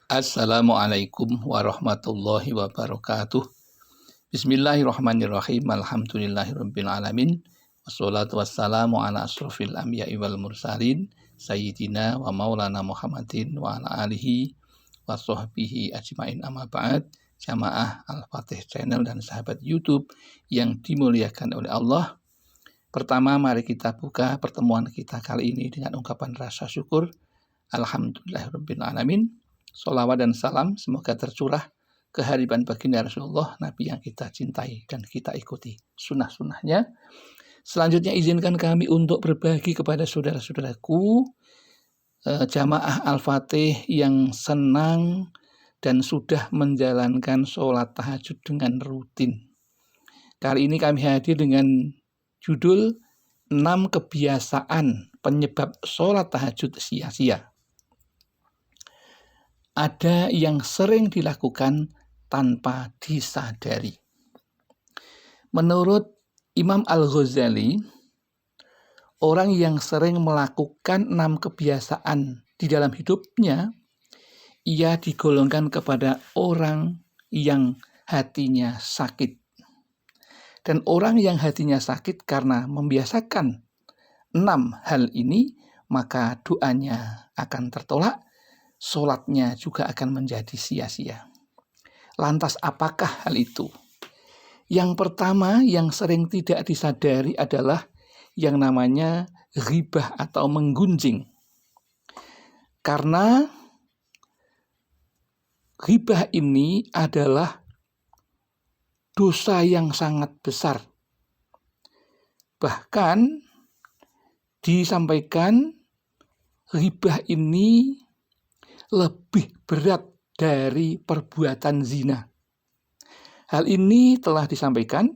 Assalamualaikum warahmatullahi wabarakatuh. Bismillahirrahmanirrahim. Alhamdulillahirabbil alamin. Wassalatu wassalamu ala asrofil anbiya'i wal mursalin sayyidina wa maulana Muhammadin wa ala alihi wa sahbihi ajmain, amma ba'd. Jamaah Al-Fatih Channel dan sahabat YouTube yang dimuliakan oleh Allah. Pertama, mari kita buka pertemuan kita kali ini dengan ungkapan rasa syukur. Alhamdulillahirabbil alamin. Sholawat dan salam semoga tercurah kehadiran baginda Rasulullah, Nabi yang kita cintai dan kita ikuti sunnah-sunnahnya. Selanjutnya izinkan kami untuk berbagi kepada saudara-saudaraku jamaah Al-Fatih yang senang dan sudah menjalankan sholat tahajud dengan rutin. Kali ini kami hadir dengan judul 6 kebiasaan penyebab sholat tahajud sia-sia. Ada yang sering dilakukan tanpa disadari. Menurut Imam Al-Ghazali, orang yang sering melakukan 6 kebiasaan di dalam hidupnya, ia digolongkan kepada orang yang hatinya sakit. Dan orang yang hatinya sakit karena membiasakan 6 hal ini, maka doanya akan tertolak, sholatnya juga akan menjadi sia-sia. Lantas apakah hal itu? Yang pertama yang sering tidak disadari adalah yang namanya ghibah atau menggunjing. Karena ghibah ini adalah dosa yang sangat besar. Bahkan disampaikan ghibah ini lebih berat dari perbuatan zina. Hal ini telah disampaikan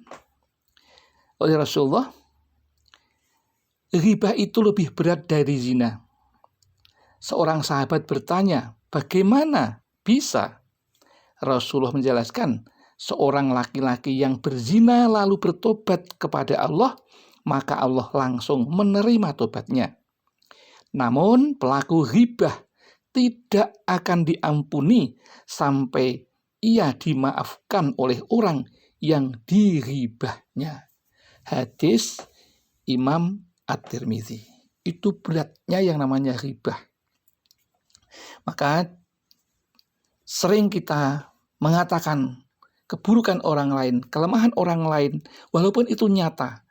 oleh Rasulullah. Ghibah itu lebih berat dari zina. Seorang sahabat bertanya, bagaimana bisa? Rasulullah menjelaskan, seorang laki-laki yang berzina lalu bertobat kepada Allah, maka Allah langsung menerima tobatnya. Namun pelaku ghibah tidak akan diampuni sampai ia dimaafkan oleh orang yang dighibahnya. Hadis Imam At-Tirmidzi. Itu beratnya yang namanya ghibah. Maka sering kita mengatakan keburukan orang lain, kelemahan orang lain, walaupun itu nyata.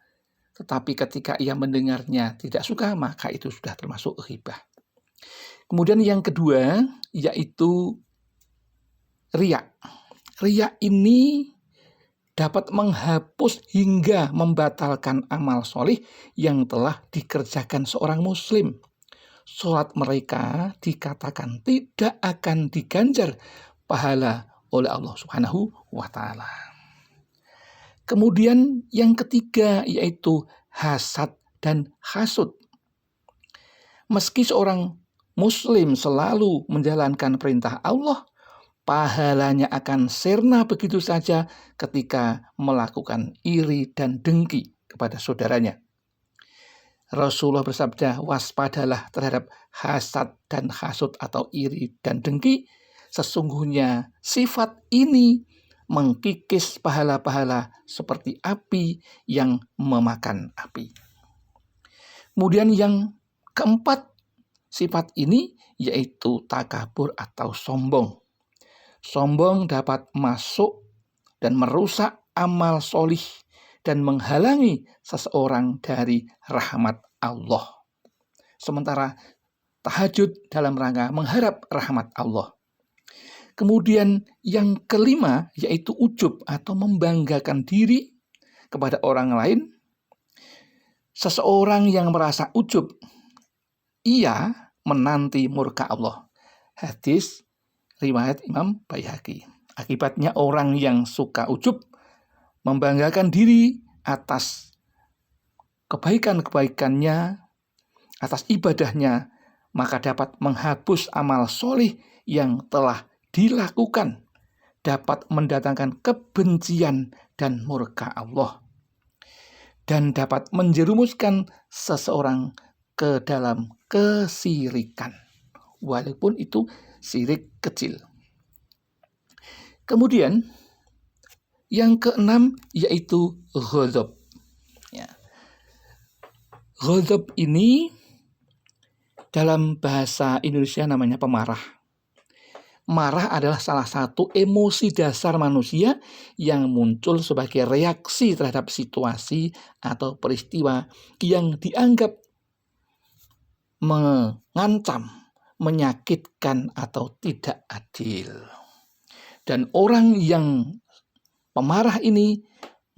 Tetapi ketika ia mendengarnya tidak suka, maka itu sudah termasuk ghibah. Kemudian yang kedua, yaitu riya. Riya ini dapat menghapus hingga membatalkan amal soleh yang telah dikerjakan seorang muslim. Sholat mereka dikatakan tidak akan diganjar pahala oleh Allah Subhanahu wa Ta'ala. Kemudian yang ketiga, yaitu hasad dan hasud. Meski seorang Muslim selalu menjalankan perintah Allah, pahalanya akan sirna begitu saja ketika melakukan iri dan dengki kepada saudaranya. Rasulullah bersabda, waspadalah terhadap hasad dan hasud atau iri dan dengki. Sesungguhnya sifat ini mengkikis pahala-pahala seperti api yang memakan api. Kemudian yang keempat, sifat ini yaitu takabur atau sombong. Sombong dapat masuk dan merusak amal solih dan menghalangi seseorang dari rahmat Allah. Sementara tahajud dalam rangka mengharap rahmat Allah. Kemudian yang kelima yaitu ujub atau membanggakan diri kepada orang lain. Seseorang yang merasa ujub, ia menanti murka Allah. Hadis riwayat Imam Baihaqi. Akibatnya orang yang suka ujub membanggakan diri atas kebaikan-kebaikannya, atas ibadahnya, maka dapat menghapus amal soleh yang telah dilakukan, dapat mendatangkan kebencian dan murka Allah, dan dapat menjerumuskan seseorang ke dalam kesirikan, walaupun itu syirik kecil. Kemudian yang keenam yaitu ghadab. Ya. Ghadab ini dalam bahasa Indonesia namanya pemarah. Marah adalah salah satu emosi dasar manusia yang muncul sebagai reaksi terhadap situasi atau peristiwa yang dianggap mengancam, menyakitkan, atau tidak adil. Dan orang yang pemarah ini,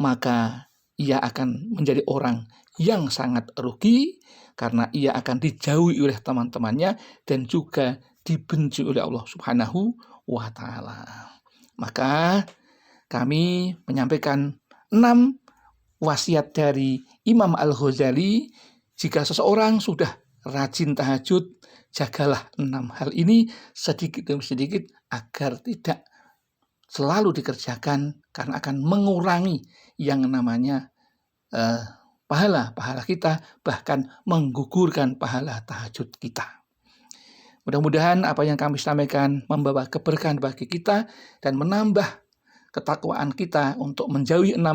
maka ia akan menjadi orang yang sangat rugi karena ia akan dijauhi oleh teman-temannya dan juga dibenci oleh Allah Subhanahu wa Ta'ala. Maka kami menyampaikan 6 wasiat dari Imam Al-Ghazali. Jika seseorang sudah rajin tahajud, jagalah 6 hal ini sedikit demi sedikit agar tidak selalu dikerjakan, karena akan mengurangi yang namanya pahala kita, bahkan menggugurkan pahala tahajud kita. Mudah-mudahan apa yang kami sampaikan membawa keberkahan bagi kita dan menambah ketakwaan kita untuk menjauhi 6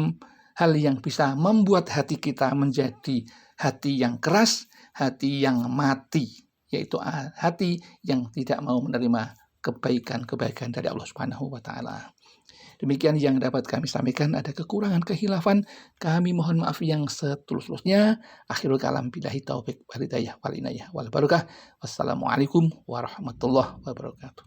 hal yang bisa membuat hati kita menjadi hati yang keras, hati yang mati, yaitu hati yang tidak mau menerima kebaikan-kebaikan dari Allah Subhanahu wa Ta'ala. Demikian yang dapat kami sampaikan. Ada kekurangan, kehilafan, kami mohon maaf yang setulus-tulusnya. Akhirul kalam, billahi taufik wal hidayah wal inayah wal barakah. Wassalamualaikum warahmatullahi wabarakatuh.